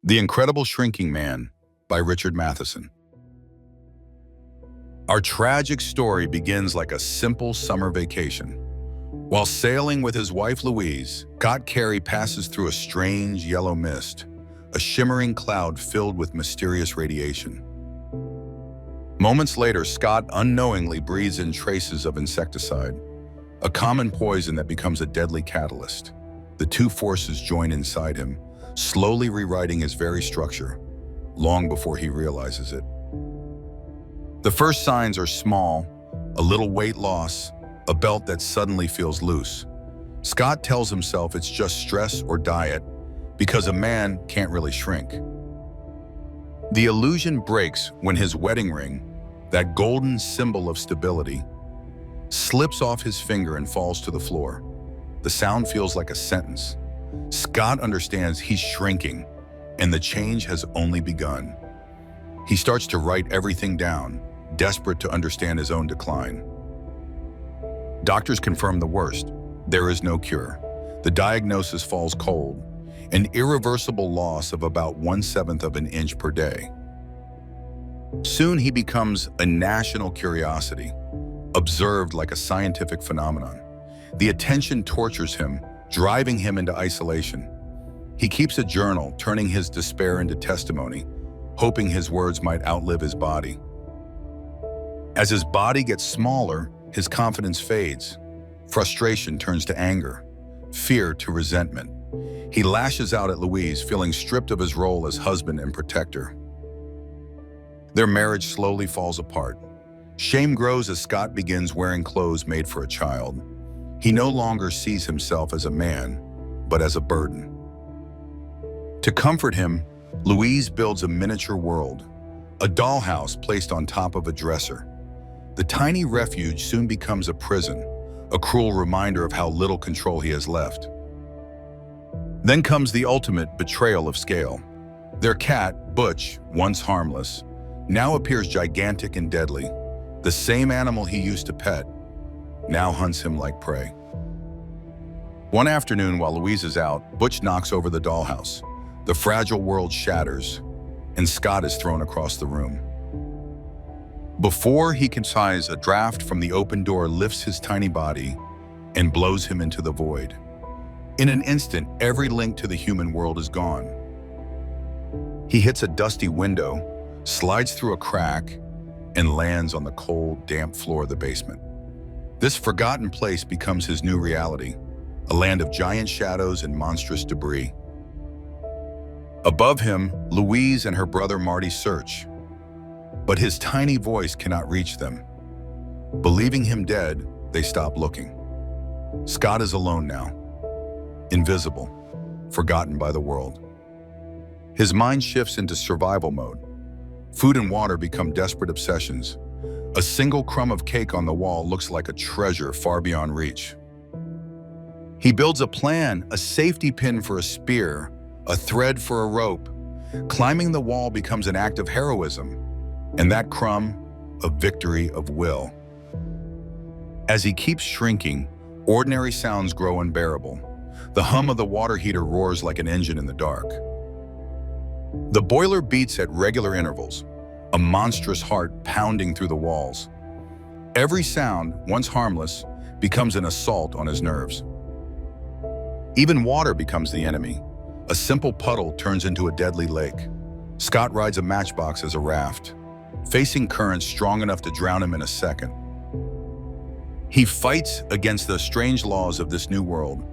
The Incredible Shrinking Man by Richard Matheson. Our tragic story begins like a simple summer vacation. While sailing with his wife Louise, Scott Carey passes through a strange yellow mist, a shimmering cloud filled with mysterious radiation. Moments later, Scott unknowingly breathes in traces of insecticide, a common poison that becomes a deadly catalyst. The two forces join inside him, slowly rewriting his very structure, long before he realizes it. The first signs are small, a little weight loss, a belt that suddenly feels loose. Scott tells himself it's just stress or diet, because a man can't really shrink. The illusion breaks when his wedding ring, that golden symbol of stability, slips off his finger and falls to the floor. The sound feels like a sentence. Scott understands he's shrinking, and the change has only begun. He starts to write everything down, desperate to understand his own decline. Doctors confirm the worst. There is no cure. The diagnosis falls cold, an irreversible loss of about 1/7 of an inch per day. Soon he becomes a national curiosity, observed like a scientific phenomenon. The attention tortures him, driving him into isolation. He keeps a journal, turning his despair into testimony, hoping his words might outlive his body. As his body gets smaller, his confidence fades. Frustration turns to anger, fear to resentment. He lashes out at Louise, feeling stripped of his role as husband and protector. Their marriage slowly falls apart. Shame grows as Scott begins wearing clothes made for a child. He no longer sees himself as a man, but as a burden. To comfort him, Louise builds a miniature world, a dollhouse placed on top of a dresser. The tiny refuge soon becomes a prison, a cruel reminder of how little control he has left. Then comes the ultimate betrayal of scale. Their cat, Butch, once harmless, now appears gigantic and deadly. The same animal he used to pet now hunts him like prey. One afternoon while Louise is out, Butch knocks over the dollhouse. The fragile world shatters, and Scott is thrown across the room. Before he can size, a draft from the open door lifts his tiny body and blows him into the void. In an instant, every link to the human world is gone. He hits a dusty window, slides through a crack, and lands on the cold, damp floor of the basement. This forgotten place becomes his new reality, a land of giant shadows and monstrous debris. Above him, Louise and her brother Marty search, but his tiny voice cannot reach them. Believing him dead, they stop looking. Scott is alone now, invisible, forgotten by the world. His mind shifts into survival mode. Food and water become desperate obsessions. A single crumb of cake on the wall looks like a treasure far beyond reach. He builds a plan, a safety pin for a spear, a thread for a rope. Climbing the wall becomes an act of heroism, and that crumb, a victory of will. As he keeps shrinking, ordinary sounds grow unbearable. The hum of the water heater roars like an engine in the dark. The boiler beats at regular intervals, a monstrous heart pounding through the walls. Every sound, once harmless, becomes an assault on his nerves. Even water becomes the enemy. A simple puddle turns into a deadly lake. Scott rides a matchbox as a raft, facing currents strong enough to drown him in a second. He fights against the strange laws of this new world,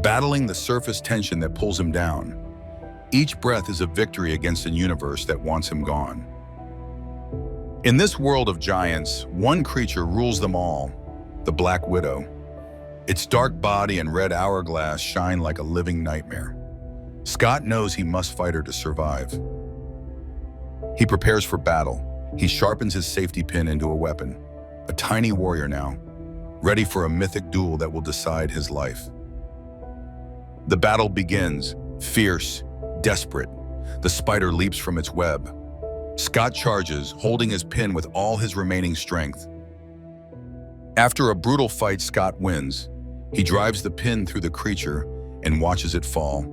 battling the surface tension that pulls him down. Each breath is a victory against a universe that wants him gone. In this world of giants, one creature rules them all, the Black Widow. Its dark body and red hourglass shine like a living nightmare. Scott knows he must fight her to survive. He prepares for battle. He sharpens his safety pin into a weapon, a tiny warrior now, ready for a mythic duel that will decide his life. The battle begins, fierce, desperate. The spider leaps from its web. Scott charges, holding his pin with all his remaining strength. After a brutal fight, Scott wins. He drives the pin through the creature and watches it fall.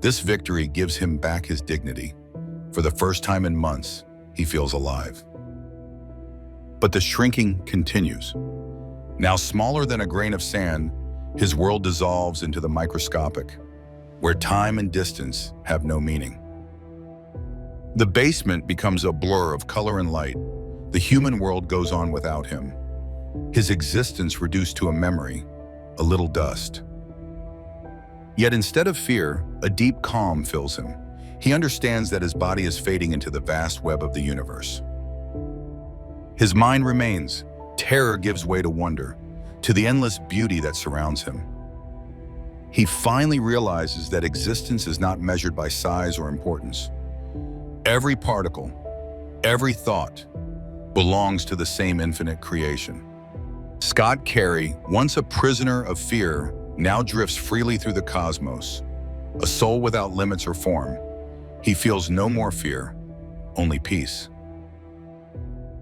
This victory gives him back his dignity. For the first time in months, he feels alive. But the shrinking continues. Now smaller than a grain of sand, his world dissolves into the microscopic, where time and distance have no meaning. The basement becomes a blur of color and light. The human world goes on without him. His existence reduced to a memory, a little dust. Yet instead of fear, a deep calm fills him. He understands that his body is fading into the vast web of the universe. His mind remains. Terror gives way to wonder, to the endless beauty that surrounds him. He finally realizes that existence is not measured by size or importance. Every particle, every thought, belongs to the same infinite creation. Scott Carey, once a prisoner of fear, now drifts freely through the cosmos, a soul without limits or form. He feels no more fear, only peace.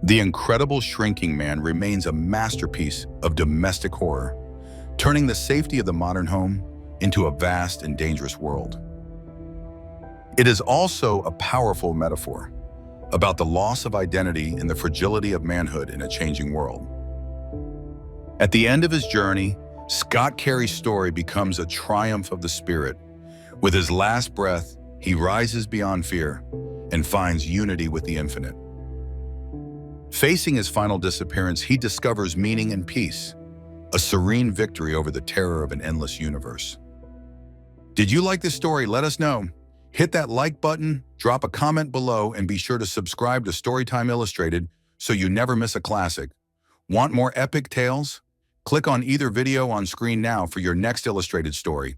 The incredible Shrinking Man remains a masterpiece of domestic horror, turning the safety of the modern home into a vast and dangerous world. It is also a powerful metaphor about the loss of identity and the fragility of manhood in a changing world. At the end of his journey, Scott Carey's story becomes a triumph of the spirit. With his last breath, he rises beyond fear and finds unity with the infinite. Facing his final disappearance, he discovers meaning and peace, a serene victory over the terror of an endless universe. Did you like this story? Let us know. Hit that like button, drop a comment below, and be sure to subscribe to Storytime Illustrated so you never miss a classic. Want more epic tales? Click on either video on screen now for your next illustrated story.